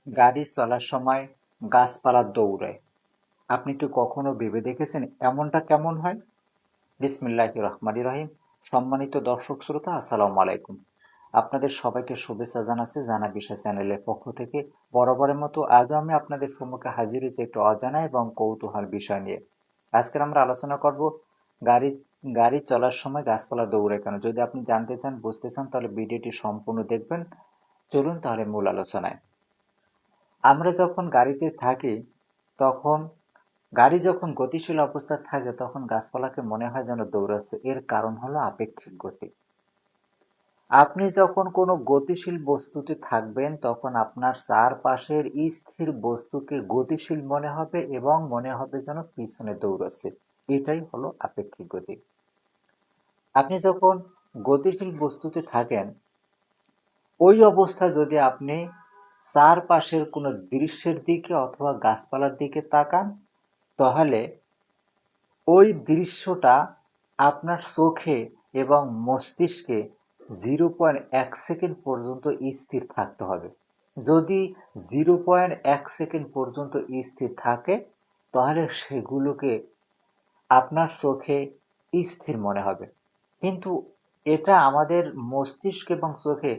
গাড়ি চলার সময় গাছপালা দৌড়ায়। আপনি কি কখনো ভেবে দেখেছেন এমনটা কেমন হয়? বিসমিল্লাহির রহমানির রহিম। সম্মানিত দর্শক শ্রোতা, আসসালামু আলাইকুম। আপনাদের সবাইকে শুভেচ্ছা জানাচ্ছি জানা বিষয় চ্যানেলের পক্ষ থেকে। বরাবরের মতো আজও আমি আপনাদের সম্মুখে হাজির হয়েছি একটু অজানা এবং কৌতূহল বিষয় নিয়ে। আজকের আমরা আলোচনা করব গাড়ি গাড়ি চলার সময় গাছপালা দৌড়ায় কেন। যদি আপনি জানতে চান, বুঝতে চান, তাহলে ভিডিওটি সম্পূর্ণ দেখবেন। চলুন তাহলে মূল আলোচনায়। আমরা যখন গাড়িতে থাকি তখন গাড়ি যখন গতিশীল অবস্থায় থাকে তখন গাছপালাকে মনে হয় যেন দৌড়াচ্ছে। এর কারণ হলো আপেক্ষিক গতি। আপনি যখন কোনো গতিশীল বস্তুতে থাকবেন তখন আপনার চারপাশের স্থির বস্তুকে গতিশীল মনে হবে এবং মনে হবে যেন পিছনে দৌড়াচ্ছে। এটাই হলো আপেক্ষিক গতি। আপনি যখন গতিশীল বস্তুতে থাকেন ওই অবস্থায় যদি আপনি চারপাশের কোনো দৃশ্যের দিকে অথবা গাছপালার দিকে তাকান, তাহলে ওই দৃশ্যটা আপনার চোখে এবং মস্তিষ্কে 0.1 সেকেন্ড পর্যন্ত স্থির থাকতে হবে। যদি 0.1 সেকেন্ড পর্যন্ত স্থির থাকে তাহলে সেগুলোকে আপনার চোখে স্থির মনে হবে। কিন্তু এটা আমাদের মস্তিষ্ক এবং চোখে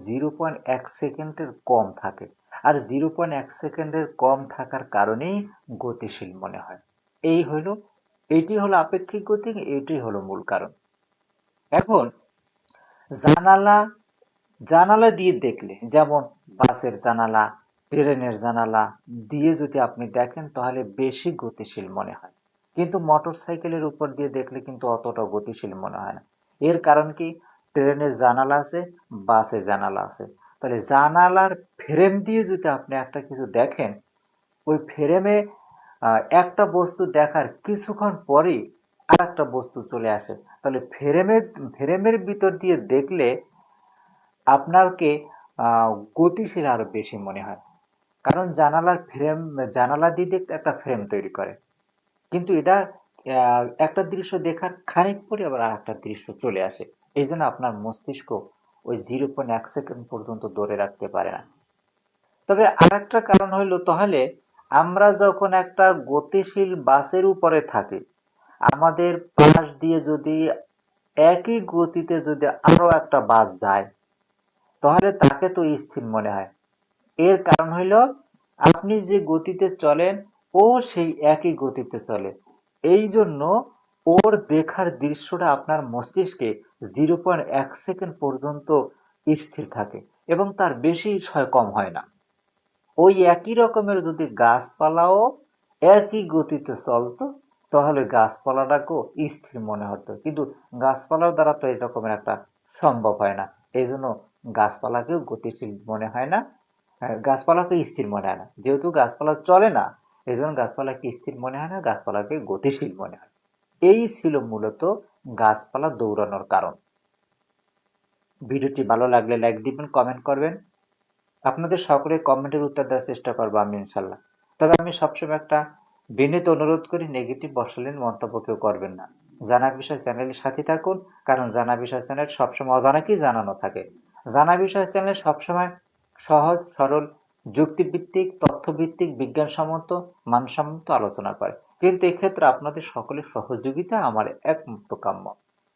0.1 সেকেন্ডের কম থাকে। আর 0.1 সেকেন্ডের কম থাকার কারণেই গতিশীল মনে হয়। এইটি হলো আপেক্ষিক গতি, এটি হলো মূল কারণ। এখন জানালা জানালা দিয়ে দেখলে, যেমন বাসের জানালা, ট্রেনের জানালা দিয়ে যদি আপনি দেখেন তাহলে বেশি গতিশীল মনে হয়। কিন্তু মোটর সাইকেলের উপর দিয়ে দেখলে কিন্তু অতটা গতিশীল মনে হয় না। এর কারণ কি? ট্রেনের জানালা আছে, বাসে জানালা আছে। তাহলে জানালার ফ্রেম দিয়ে যদি আপনি একটা কিছু দেখেন, ওই ফ্রেমে একটা বস্তু দেখার কিছুক্ষণ পরেই আর একটা বস্তু চলে আসে। তাহলে ফ্রেমের ভিতর দিয়ে দেখলে আপনাকে গতিশীল আরো বেশি মনে হয়। কারণ জানালা দিয়ে দেখতে একটা ফ্রেম তৈরি করে। কিন্তু এটা একটা দৃশ্য দেখার খানিক পরে আবার আর একটা দৃশ্য চলে আসে। এই জন্য আপনার মস্তিষ্ক ওই 0.1 সেকেন্ড পর্যন্ত ধরে রাখতে পারে না। তবে আর একটা কারণ হইলো, তাহলে আমরা যখন একটা গতিশীল বাসের উপরে থাকি, আমাদের পাশ দিয়ে যদি একই গতিতে যদি আরো একটা বাস যায় তাহলে তাকে তো স্থির মনে হয়। এর কারণ হইল আপনি যে গতিতে চলেন ও সেই একই গতিতে চলে। এই জন্য ওর দেখার দৃশ্যটা আপনার মস্তিষ্কে 0.1 সেকেন্ড পর্যন্ত স্থির থাকে এবং তার বেশি কম হয় না। ওই একই রকমের যদি গাছপালাও একই গতিতে চলতো তাহলে গাছপালাটাকেও স্থির মনে হতো। কিন্তু গাছপালার দ্বারা তো এরকমের একটা সম্ভব হয় না। এই জন্য গাছপালাকেও গতিশীল মনে হয় না, গাছপালাকে স্থির মনে হয় না। যেহেতু গাছপালা চলে না, এই জন্য গাছপালাকে স্থির মনে হয় না, গাছপালাকে গতিশীল মনে হয়। এই ছিল মূলত গাছপালা দৌড়ানোর কারণ। ভিডিওটি ভালো লাগলে লাইক দিবেন, কমেন্ট করবেন। আপনাদের সকলের কমেন্টের উত্তর দেওয়ার চেষ্টা করবো আমি, ইনশাল্লাহ। তবে আমি সবসময় একটা বিনীত অনুরোধ করি, নেগেটিভ অশালীন মন্তব্য কেউ করবেন না। জানা বিষয় চ্যানেলের সাথে থাকুন, কারণ জানা বিষয় চ্যানেল সবসময় অজানাকেই জানানো থাকে। জানা বিষয় চ্যানেল সবসময় সহজ সরল যুক্তিভিত্তিক তথ্যভিত্তিক বিজ্ঞানসম্মত মানসম্মত আলোচনা করে। কিন্তু এক্ষেত্রে আপনাদের সকলের সহযোগিতা আমার একমাত্র কাম্য।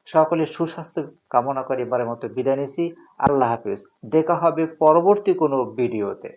সকলের সুস্বাস্থ্য কামনা করে এবারের মতো বিদায় নিচ্ছি। আল্লাহ হাফিজ। দেখা হবে পরবর্তী কোনো ভিডিওতে।